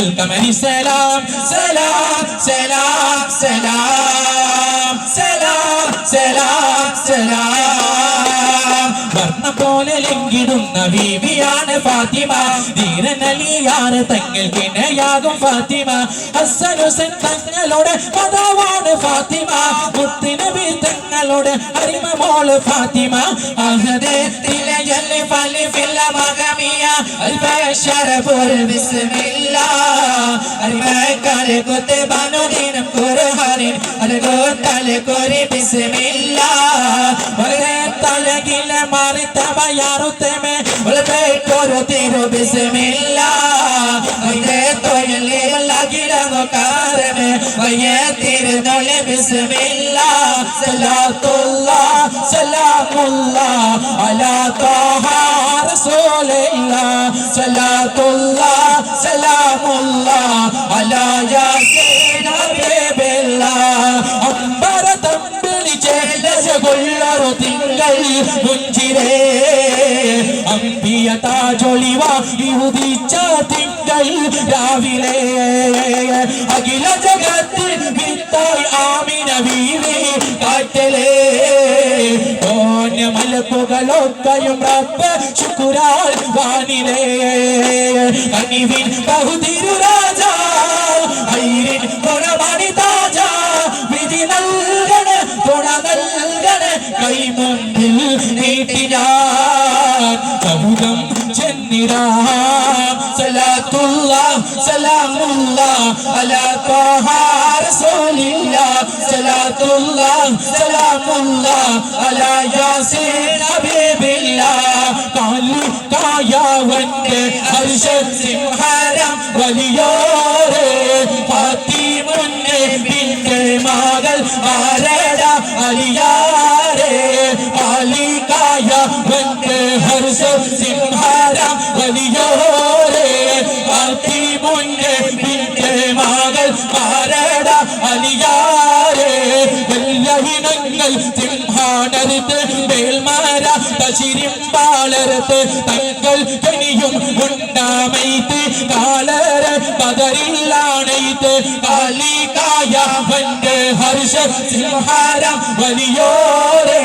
القمر سلام سلام سلام سلام سلام سلام سلام വർണ്ണം പോലെ ലംഘിടുന്ന ബീവിയാണ് ഫാത്തിമ ധീരനലിയാറ് തങ്ങൾക്കിണയാകും ഫാത്തിമ ഹസ്സൻ ഹുസൈൻ തങ്ങളുടെ മാതാവാണ് ഫാത്തിമ മുത്തുനബി തങ്ങളുടെ അരിമ മോള് ഫാത്തിമ അഹദേ തിലജൽ ഫലി ഫിൽ മഗമിയ അൽബശറബുൽ ബിസ്മില്ലാഹ് അരിമക്കാരെ കുത്തെ ബനുദിനം ഖുർആനിൻ അൽഗോതലെ കോരി ബിസ്മില്ലാഹ് വരെ തലകില martaba yaruteme volve coro tiro bismillah oye toyle lagira no karme oye tiro nole bismillah salatullah salamullah ala taha rasulillah salatullah salamullah ala yasin habibillah ambaratam ജഗുള്ളറു തിങ്കൾ മുഞ്ചിരേ അമ്പിയ താജൊളിവ ഉദിച്ച തിങ്കൾ രാവിലെ അഖില ജഗത്തിൽ വിത്തായി ആമിന വീവി കാറ്റലേ ഓന്യ മലക്കുകളൊക്കെയും റബ്ബ് ശുക്രാൽ വാനിലേ കനിവിൻ ബഹുതിരു രാജാ ഐരിൻ കൊണമണി താജ വിധി നൽകണ തുണ നൽകണ കൈമുമ്പിൽ നീട്ടി ഞാൻ കമുദം ചെന്നിരാം സലാത്തുല്ലാഹ് സലാമുല്ലാഹ് അലാ ത്വാഹ റസൂലില്ലാഹ് സലാത്തുല്ലാഹ് സലാമുല്ലാഹ് അലാ യാസീൻ ഹബീബില്ലാഹ് കാലി കായവന്റെ ഹർഷ സിംഹാരം വലിയോരേ ഫാത്തിമുന്റെ ബിന്റെ മകൾ ആരട അലിയാരേ കാലികായ വന്റെ ഹർഷ സിംഹാരം വലിയോരേ ഫാത്തിമുന്റെ ബിന്റെ മകൾ ആരട അലിയാരേ വെല്ലഹിനങ്ങൾ സിംഹാനരുത്ത് മേൽമാര തശിരിമ്പാളരുത്ത് തങ്ങൾ കനിയും ഉണ്ടാമൈത്ത് കാലര പതറില്ലാണൈത്ത് കാലികായ വന്റെ ഹർഷ സിംഹാരം വലിയോരേ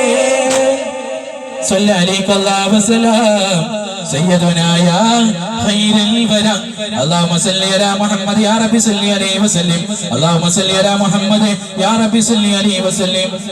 صلى عليك الله وسلام سيدنا يا خير الورى اللهم صل على محمد يا رب صل عليه وسلم اللهم صل على محمد يا رب صل عليه وسلم